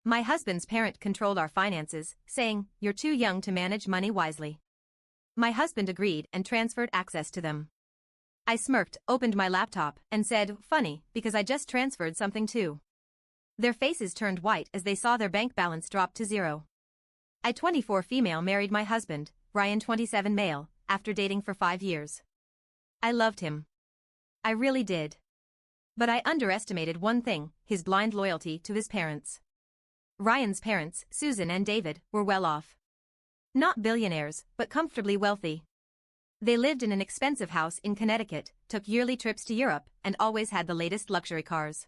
My husband's parent controlled our finances, saying, "You're too young to manage money wisely." My husband agreed and transferred access to them. I smirked, opened my laptop, and said, "Funny, because I just transferred something too." Their faces turned white as they saw their bank balance drop to zero. I, 24 female, married my husband, Ryan, 27 male, after dating for 5 years. I loved him. I really did. But I underestimated one thing: his blind loyalty to his parents. Ryan's parents, Susan and David, were well off. Not billionaires, but comfortably wealthy. They lived in an expensive house in Connecticut, took yearly trips to Europe, and always had the latest luxury cars.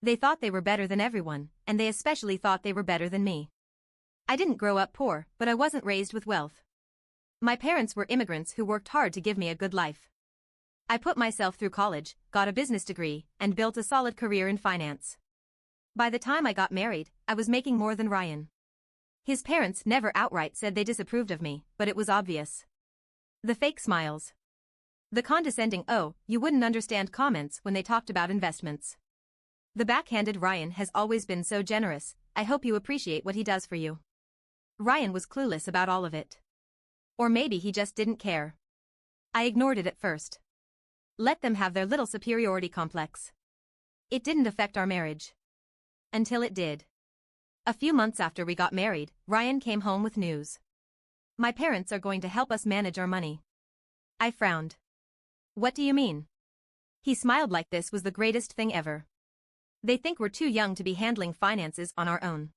They thought they were better than everyone, and they especially thought they were better than me. I didn't grow up poor, but I wasn't raised with wealth. My parents were immigrants who worked hard to give me a good life. I put myself through college, got a business degree, and built a solid career in finance. By the time I got married, I was making more than Ryan. His parents never outright said they disapproved of me, but it was obvious. The fake smiles. The condescending "oh, you wouldn't understand" comments when they talked about investments. The backhanded "Ryan has always been so generous, I hope you appreciate what he does for you." Ryan was clueless about all of it. Or maybe he just didn't care. I ignored it at first. Let them have their little superiority complex. It didn't affect our marriage. Until it did. A few months after we got married, Ryan came home with news. "My parents are going to help us manage our money." I frowned. "What do you mean?" He smiled like this was the greatest thing ever. "They think we're too young to be handling finances on our own.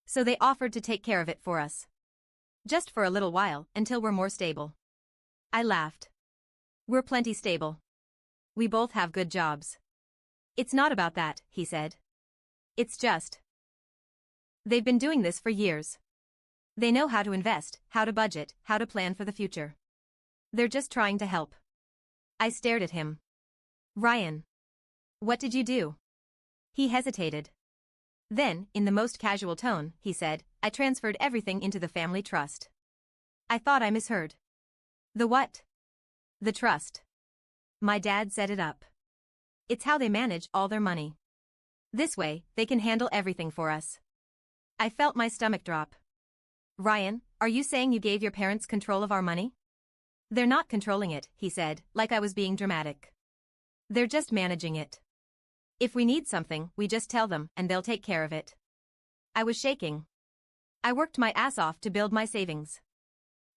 So they offered to take care of it for us. Just for a little while, until we're more stable." I laughed. "We're plenty stable. We both have good jobs." "It's not about that," he said. "It's just. They've been doing this for years. They know how to invest, how to budget, how to plan for the future. They're just trying to help." I stared at him. "Ryan, what did you do?" He hesitated. Then, in the most casual tone, he said, "I transferred everything into the family trust." I thought I misheard. "The what?" "The trust. My dad set it up. It's how they manage all their money. This way, they can handle everything for us." I felt my stomach drop. "Ryan, are you saying you gave your parents control of our money?" "They're not controlling it," he said, like I was being dramatic. "They're just managing it. If we need something, we just tell them, and they'll take care of it." I was shaking. I worked my ass off to build my savings.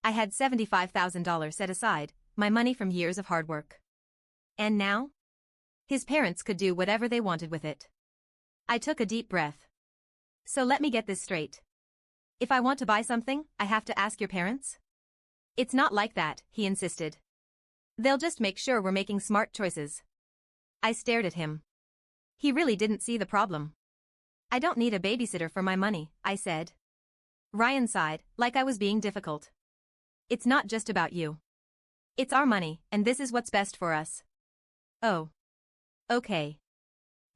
I had $75,000 set aside, my money from years of hard work. And now? His parents could do whatever they wanted with it. I took a deep breath. "So let me get this straight. If I want to buy something, I have to ask your parents?" "It's not like that," he insisted. "They'll just make sure we're making smart choices." I stared at him. He really didn't see the problem. "I don't need a babysitter for my money," I said. Ryan sighed, like I was being difficult. "It's not just about you. It's our money, and this is what's best for us." "Oh. Okay."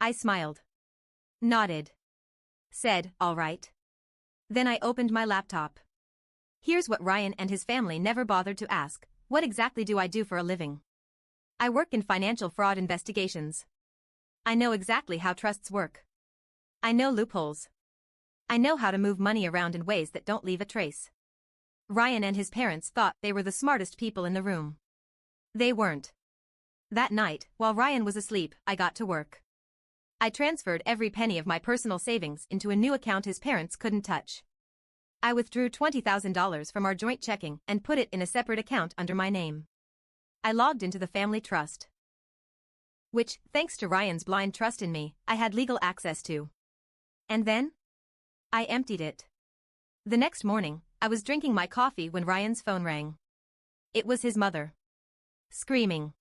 I smiled. Nodded. Said, "All right." Then I opened my laptop. Here's what Ryan and his family never bothered to ask: what exactly do I do for a living? I work in financial fraud investigations. I know exactly how trusts work. I know loopholes. I know how to move money around in ways that don't leave a trace. Ryan and his parents thought they were the smartest people in the room. They weren't. That night, while Ryan was asleep, I got to work. I transferred every penny of my personal savings into a new account his parents couldn't touch. I withdrew $20,000 from our joint checking and put it in a separate account under my name. I logged into the family trust, which, thanks to Ryan's blind trust in me, I had legal access to. And then? I emptied it. The next morning, I was drinking my coffee when Ryan's phone rang. It was his mother. Screaming.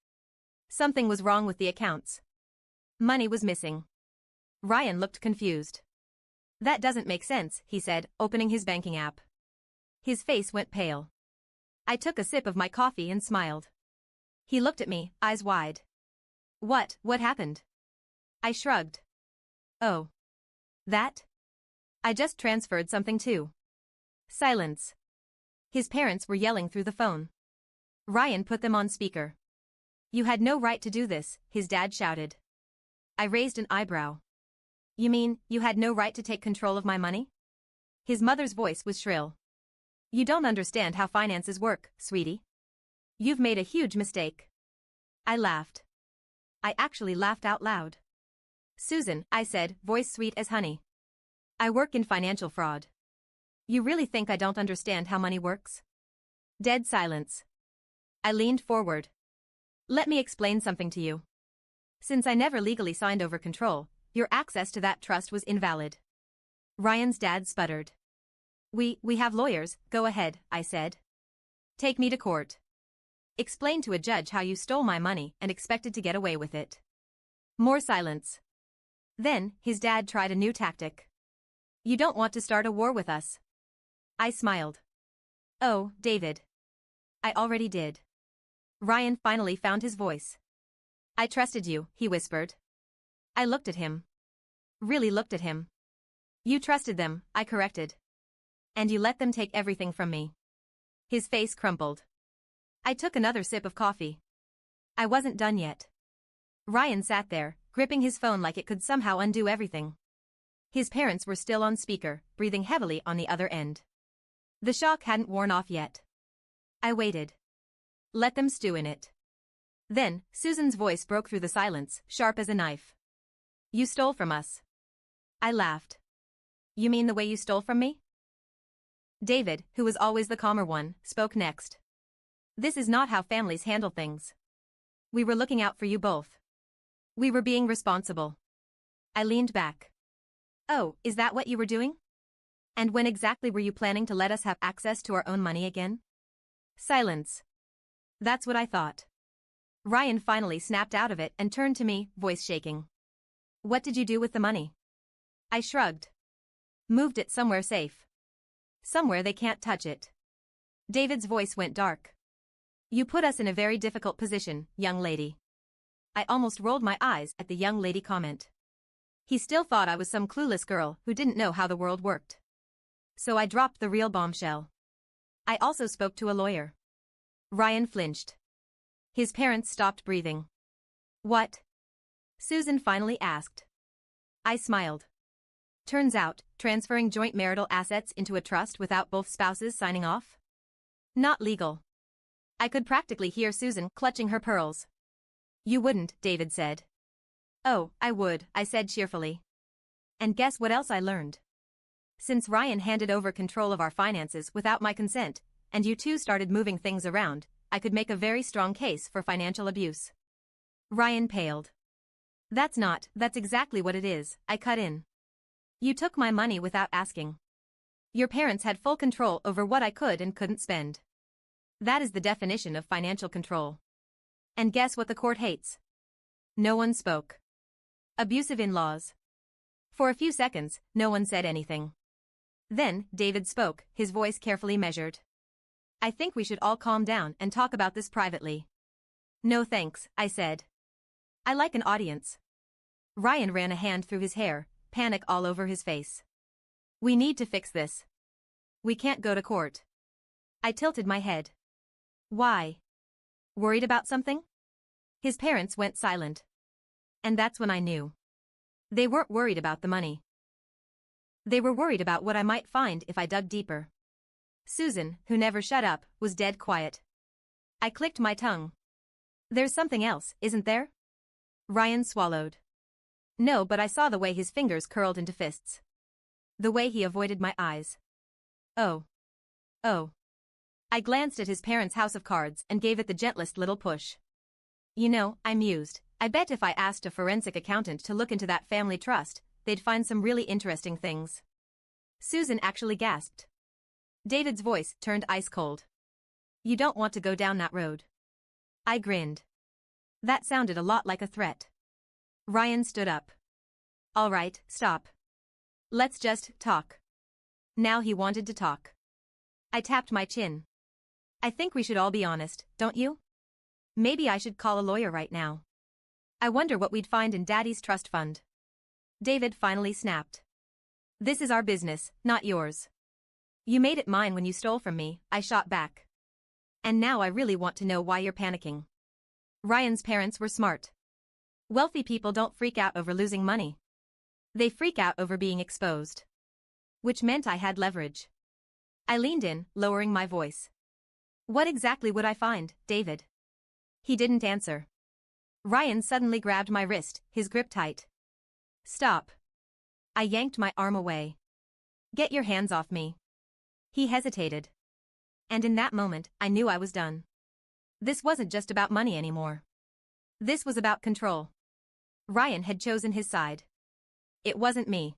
Something was wrong with the accounts. Money was missing. Ryan looked confused. "That doesn't make sense," he said, opening his banking app. His face went pale. I took a sip of my coffee and smiled. He looked at me, eyes wide. What happened?" I shrugged. "Oh. That? I just transferred something too." Silence. His parents were yelling through the phone. Ryan put them on speaker. "You had no right to do this," his dad shouted. I raised an eyebrow. You mean, you had no right to take control of my money? His mother's voice was shrill. You don't understand how finances work, sweetie. You've made a huge mistake. I laughed. I actually laughed out loud. Susan, I said, voice sweet as honey. I work in financial fraud. You really think I don't understand how money works? Dead silence. I leaned forward. Let me explain something to you. Since I never legally signed over control, your access to that trust was invalid. Ryan's dad sputtered. We have lawyers, go ahead, I said. Take me to court. Explain to a judge how you stole my money and expected to get away with it. More silence. Then, his dad tried a new tactic. You don't want to start a war with us. I smiled. Oh, David. I already did. Ryan finally found his voice. I trusted you, he whispered. I looked at him. Really looked at him. You trusted them, I corrected. And you let them take everything from me. His face crumpled. I took another sip of coffee. I wasn't done yet. Ryan sat there, gripping his phone like it could somehow undo everything. His parents were still on speaker, breathing heavily on the other end. The shock hadn't worn off yet. I waited. Let them stew in it. Then, Susan's voice broke through the silence, sharp as a knife. You stole from us. I laughed. You mean the way you stole from me? David, who was always the calmer one, spoke next. This is not how families handle things. We were looking out for you both. We were being responsible. I leaned back. Oh, is that what you were doing? And when exactly were you planning to let us have access to our own money again? Silence. That's what I thought. Ryan finally snapped out of it and turned to me, voice shaking. What did you do with the money? I shrugged. Moved it somewhere safe. Somewhere they can't touch it. David's voice went dark. You put us in a very difficult position, young lady. I almost rolled my eyes at the young lady comment. He still thought I was some clueless girl who didn't know how the world worked. So I dropped the real bombshell. I also spoke to a lawyer. Ryan flinched. His parents stopped breathing. What? Susan finally asked. I smiled. Turns out, transferring joint marital assets into a trust without both spouses signing off? Not legal. I could practically hear Susan clutching her pearls. You wouldn't, David said. Oh, I would, I said cheerfully. And guess what else I learned? Since Ryan handed over control of our finances without my consent, and you two started moving things around, I could make a very strong case for financial abuse. Ryan paled. That's exactly what it is, I cut in. You took my money without asking. Your parents had full control over what I could and couldn't spend. That is the definition of financial control. And guess what the court hates? No one spoke. Abusive in-laws. For a few seconds, no one said anything. Then, David spoke, his voice carefully measured. I think we should all calm down and talk about this privately. No thanks, I said. I like an audience. Ryan ran a hand through his hair, panic all over his face. We need to fix this. We can't go to court. I tilted my head. Why? Worried about something? His parents went silent. And that's when I knew. They weren't worried about the money. They were worried about what I might find if I dug deeper. Susan, who never shut up, was dead quiet. I clicked my tongue. There's something else, isn't there? Ryan swallowed. No, but I saw the way his fingers curled into fists. The way he avoided my eyes. Oh. Oh. I glanced at his parents' house of cards and gave it the gentlest little push. You know, I mused, I bet if I asked a forensic accountant to look into that family trust, they'd find some really interesting things. Susan actually gasped. David's voice turned ice cold. You don't want to go down that road. I grinned. That sounded a lot like a threat. Ryan stood up. All right, stop. Let's just talk. Now he wanted to talk. I tapped my chin. I think we should all be honest, don't you? Maybe I should call a lawyer right now. I wonder what we'd find in Daddy's trust fund. David finally snapped. This is our business, not yours. You made it mine when you stole from me, I shot back. And now I really want to know why you're panicking. Ryan's parents were smart. Wealthy people don't freak out over losing money. They freak out over being exposed. Which meant I had leverage. I leaned in, lowering my voice. What exactly would I find, David? He didn't answer. Ryan suddenly grabbed my wrist, his grip tight. Stop. I yanked my arm away. Get your hands off me. He hesitated. And in that moment, I knew I was done. This wasn't just about money anymore. This was about control. Ryan had chosen his side. It wasn't me.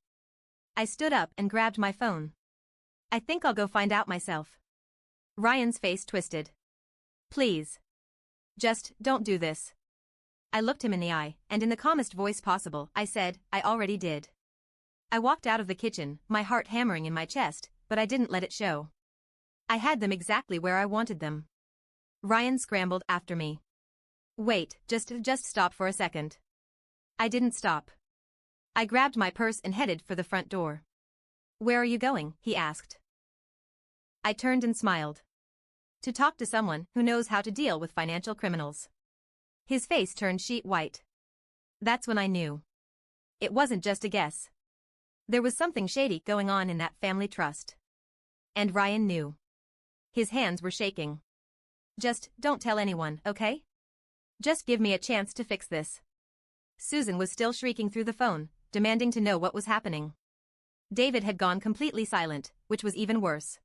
I stood up and grabbed my phone. I think I'll go find out myself. Ryan's face twisted. Please. Just don't do this. I looked him in the eye, and in the calmest voice possible, I said, I already did. I walked out of the kitchen, my heart hammering in my chest, but I didn't let it show. I had them exactly where I wanted them. Ryan scrambled after me. Wait, just stop for a second. I didn't stop. I grabbed my purse and headed for the front door. Where are you going? He asked. I turned and smiled. To talk to someone who knows how to deal with financial criminals. His face turned sheet white. That's when I knew. It wasn't just a guess. There was something shady going on in that family trust. And Ryan knew. His hands were shaking. Just don't tell anyone, okay? Just give me a chance to fix this. Susan was still shrieking through the phone, demanding to know what was happening. David had gone completely silent, which was even worse.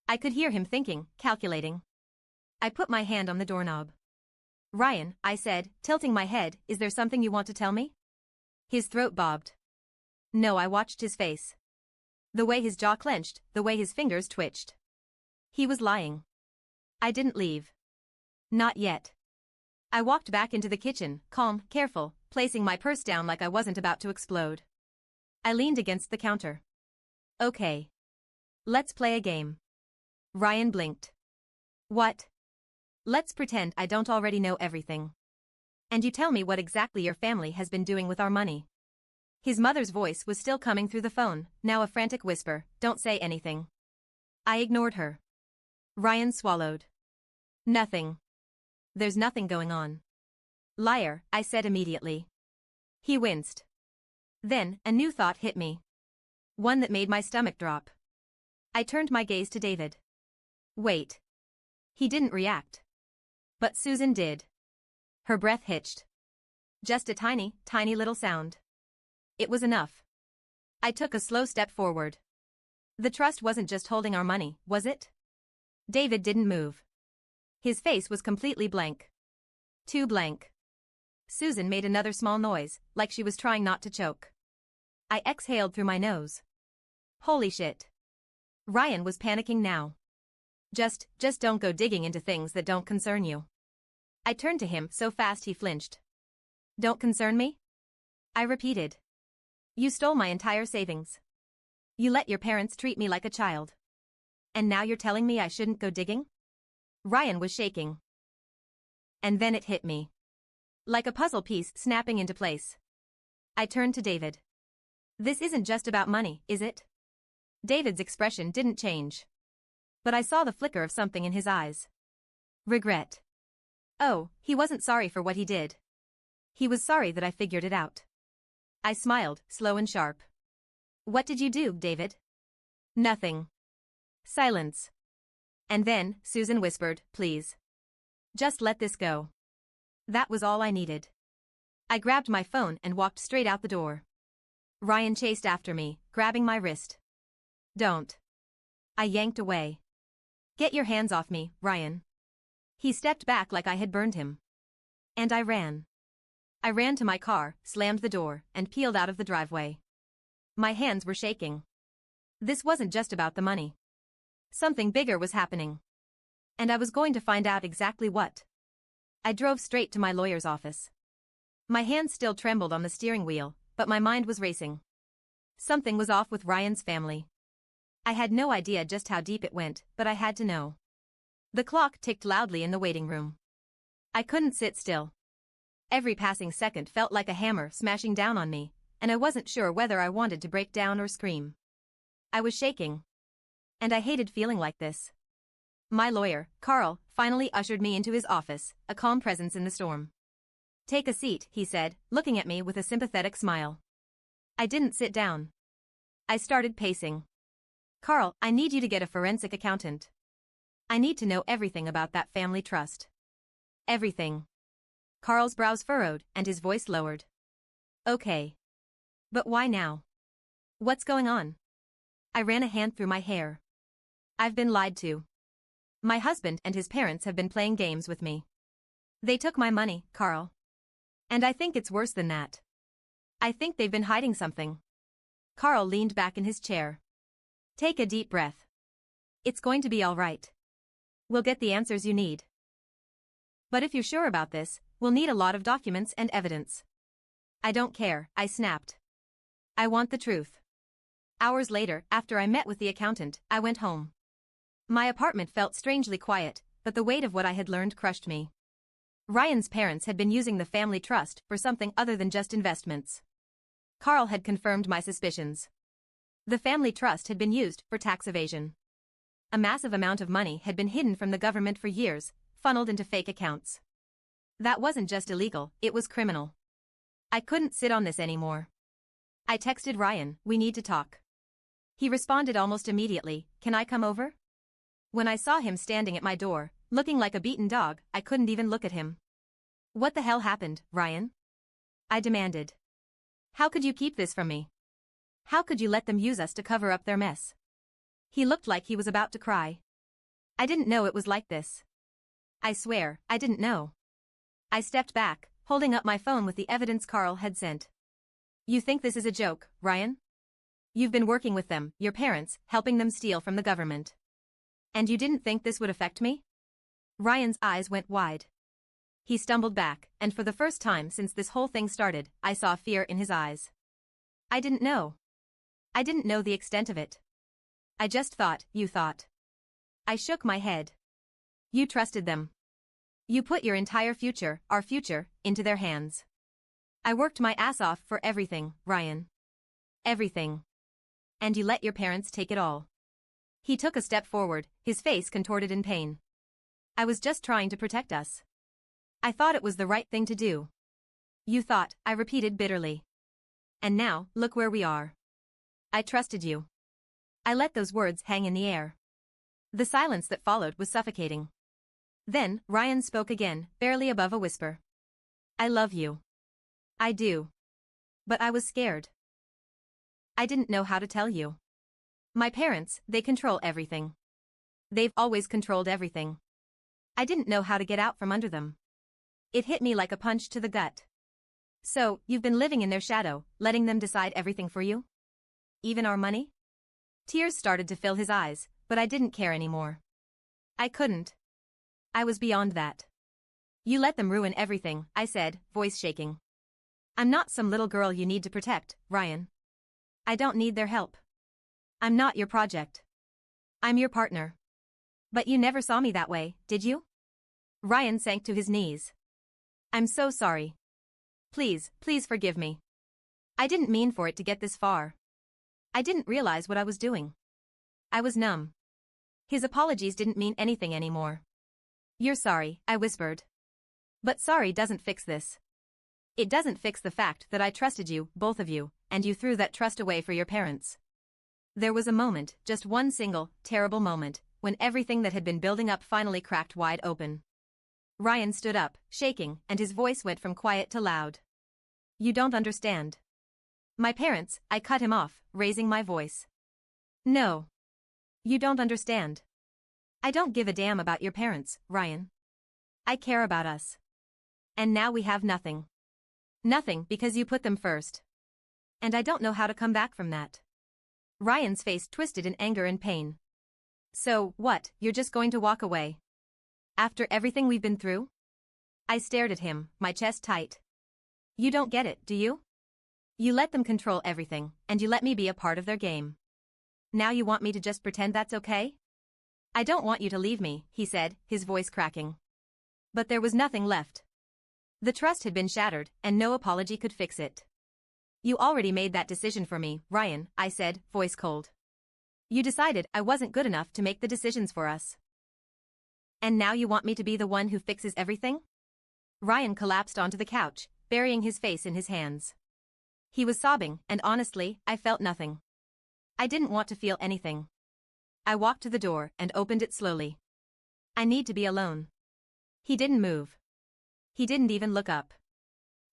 I could hear him thinking, calculating. I put my hand on the doorknob. Ryan, I said, tilting my head, is there something you want to tell me? His throat bobbed. No, I watched his face. The way his jaw clenched, the way his fingers twitched. He was lying. I didn't leave. Not yet. I walked back into the kitchen, calm, careful, placing my purse down like I wasn't about to explode. I leaned against the counter. Okay. Let's play a game. Ryan blinked. What? Let's pretend I don't already know everything. And you tell me what exactly your family has been doing with our money. His mother's voice was still coming through the phone, now a frantic whisper, don't say anything. I ignored her. Ryan swallowed. Nothing. There's nothing going on. Liar, I said immediately. He winced. Then, a new thought hit me. One that made my stomach drop. I turned my gaze to David. Wait. He didn't react. But Susan did. Her breath hitched. Just a tiny, tiny little sound. It was enough. I took a slow step forward. The trust wasn't just holding our money, was it? David didn't move. His face was completely blank. Too blank. Susan made another small noise, like she was trying not to choke. I exhaled through my nose. Holy shit. Ryan was panicking now. Just don't go digging into things that don't concern you. I turned to him so fast he flinched. Don't concern me? I repeated. You stole my entire savings. You let your parents treat me like a child. And now you're telling me I shouldn't go digging? Ryan was shaking. And then it hit me. Like a puzzle piece snapping into place. I turned to David. This isn't just about money, is it? David's expression didn't change. But I saw the flicker of something in his eyes. Regret. Oh, he wasn't sorry for what he did. He was sorry that I figured it out. I smiled, slow and sharp. What did you do, David? Nothing. Silence. And then, Susan whispered, please. Just let this go. That was all I needed. I grabbed my phone and walked straight out the door. Ryan chased after me, grabbing my wrist. Don't. I yanked away. Get your hands off me, Ryan. He stepped back like I had burned him. And I ran. I ran to my car, slammed the door, and peeled out of the driveway. My hands were shaking. This wasn't just about the money. Something bigger was happening. And I was going to find out exactly what. I drove straight to my lawyer's office. My hands still trembled on the steering wheel, but my mind was racing. Something was off with Ryan's family. I had no idea just how deep it went, but I had to know. The clock ticked loudly in the waiting room. I couldn't sit still. Every passing second felt like a hammer smashing down on me, and I wasn't sure whether I wanted to break down or scream. I was shaking. And I hated feeling like this. My lawyer, Carl, finally ushered me into his office, a calm presence in the storm. Take a seat, he said, looking at me with a sympathetic smile. I didn't sit down. I started pacing. Carl, I need you to get a forensic accountant. I need to know everything about that family trust. Everything. Carl's brows furrowed and his voice lowered. Okay. But why now? What's going on? I ran a hand through my hair. I've been lied to. My husband and his parents have been playing games with me. They took my money, Carl. And I think it's worse than that. I think they've been hiding something. Carl leaned back in his chair. Take a deep breath. It's going to be all right. We'll get the answers you need. But if you're sure about this, we'll need a lot of documents and evidence. I don't care, I snapped. I want the truth. Hours later, after I met with the accountant, I went home. My apartment felt strangely quiet, but the weight of what I had learned crushed me. Ryan's parents had been using the family trust for something other than just investments. Carl had confirmed my suspicions. The family trust had been used for tax evasion. A massive amount of money had been hidden from the government for years, funneled into fake accounts. That wasn't just illegal, it was criminal. I couldn't sit on this anymore. I texted Ryan, we need to talk. He responded almost immediately, can I come over? When I saw him standing at my door, looking like a beaten dog, I couldn't even look at him. What the hell happened, Ryan? I demanded. How could you keep this from me? How could you let them use us to cover up their mess? He looked like he was about to cry. I didn't know it was like this. I swear, I didn't know. I stepped back, holding up my phone with the evidence Carl had sent. You think this is a joke, Ryan? You've been working with them, your parents, helping them steal from the government. And you didn't think this would affect me? Ryan's eyes went wide. He stumbled back, and for the first time since this whole thing started, I saw fear in his eyes. I didn't know. I didn't know the extent of it. I just thought, you thought. I shook my head. You trusted them. You put your entire future, our future, into their hands. I worked my ass off for everything, Ryan. Everything. And you let your parents take it all. He took a step forward, his face contorted in pain. I was just trying to protect us. I thought it was the right thing to do. You thought, I repeated bitterly. And now, look where we are. I trusted you. I let those words hang in the air. The silence that followed was suffocating. Then, Ryan spoke again, barely above a whisper. I love you. I do. But I was scared. I didn't know how to tell you. My parents, they control everything. They've always controlled everything. I didn't know how to get out from under them. It hit me like a punch to the gut. So, you've been living in their shadow, letting them decide everything for you? Even our money? Tears started to fill his eyes, but I didn't care anymore. I couldn't. I was beyond that. You let them ruin everything, I said, voice shaking. I'm not some little girl you need to protect, Ryan. I don't need their help. I'm not your project. I'm your partner. But you never saw me that way, did you? Ryan sank to his knees. I'm so sorry. Please, please forgive me. I didn't mean for it to get this far. I didn't realize what I was doing. I was numb. His apologies didn't mean anything anymore. You're sorry, I whispered. But sorry doesn't fix this. It doesn't fix the fact that I trusted you, both of you, and you threw that trust away for your parents. There was a moment, just one single, terrible moment, when everything that had been building up finally cracked wide open. Ryan stood up, shaking, and his voice went from quiet to loud. You don't understand. My parents, I cut him off, raising my voice. No. You don't understand. I don't give a damn about your parents, Ryan. I care about us. And now we have nothing. Nothing because you put them first. And I don't know how to come back from that. Ryan's face twisted in anger and pain. So, what, you're just going to walk away? After everything we've been through? I stared at him, my chest tight. You don't get it, do you? You let them control everything, and you let me be a part of their game. Now you want me to just pretend that's okay? I don't want you to leave me, he said, his voice cracking. But there was nothing left. The trust had been shattered, and no apology could fix it. You already made that decision for me, Ryan, I said, voice cold. You decided I wasn't good enough to make the decisions for us. And now you want me to be the one who fixes everything? Ryan collapsed onto the couch, burying his face in his hands. He was sobbing, and honestly, I felt nothing. I didn't want to feel anything. I walked to the door and opened it slowly. I need to be alone. He didn't move. He didn't even look up.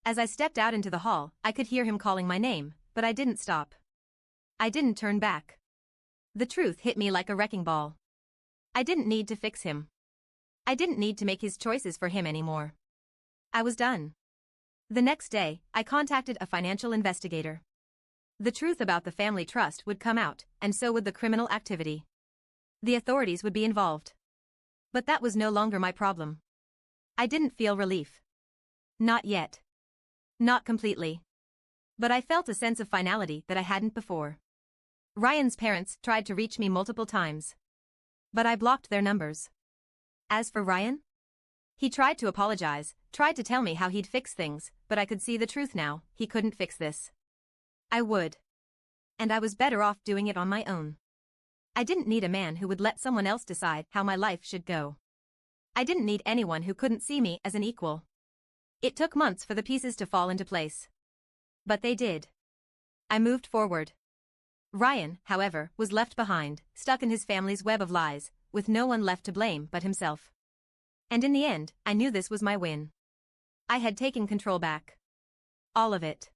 As I stepped out into the hall, I could hear him calling my name, but I didn't stop. I didn't turn back. The truth hit me like a wrecking ball. I didn't need to fix him. I didn't need to make his choices for him anymore. I was done. The next day, I contacted a financial investigator. The truth about the family trust would come out, and so would the criminal activity. The authorities would be involved. But that was no longer my problem. I didn't feel relief. Not yet. Not completely. But I felt a sense of finality that I hadn't before. Ryan's parents tried to reach me multiple times. But I blocked their numbers. As for Ryan? He tried to apologize, tried to tell me how he'd fix things, but I could see the truth now, he couldn't fix this. I would. And I was better off doing it on my own. I didn't need a man who would let someone else decide how my life should go. I didn't need anyone who couldn't see me as an equal. It took months for the pieces to fall into place. But they did. I moved forward. Ryan, however, was left behind, stuck in his family's web of lies, with no one left to blame but himself. And in the end, I knew this was my win. I had taken control back. All of it.